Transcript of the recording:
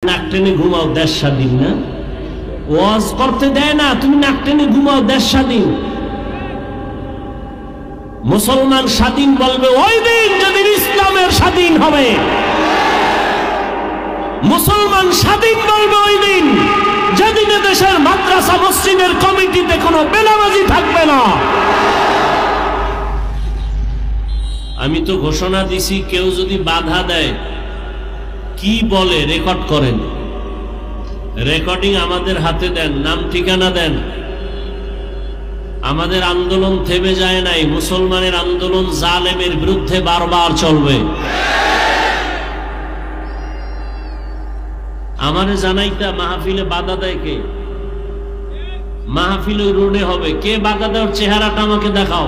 নাক টেনে ঘুমাও, দেশ স্বাধীন না? ওয়াজ করতে দেয় না, তুমি নাক টেনে ঘুমাও, দেশ স্বাধীন। মুসলমান স্বাধীন বলবে ওই দিন যেদিন ইসলামের স্বাধীন হবে। মুসলমান স্বাধীন বলবে ওই দিন যেদিন দেশের মাদ্রাসা মসজিদের কমিটিতে কোনো বেনামাজি থাকবে না। আমি তো ঘোষণা দিছি, কেউ যদি বাধা দেয়, কি বলে রেকর্ড করেন, রেকর্ডিং আমাদের হাতে দেন, নাম ঠিকানা দেন। আমাদের আন্দোলন থেমে যায় নাই, মুসলমানের আন্দোলন জালেমের বিরুদ্ধে বারবার চলবে। আমারে জানাইতা মাহফিলে বাধা দেয় কে? মাহফিল ওই রোডে হবে, কে বাধা দেওয়ার চেহারাটা আমাকে দেখাও।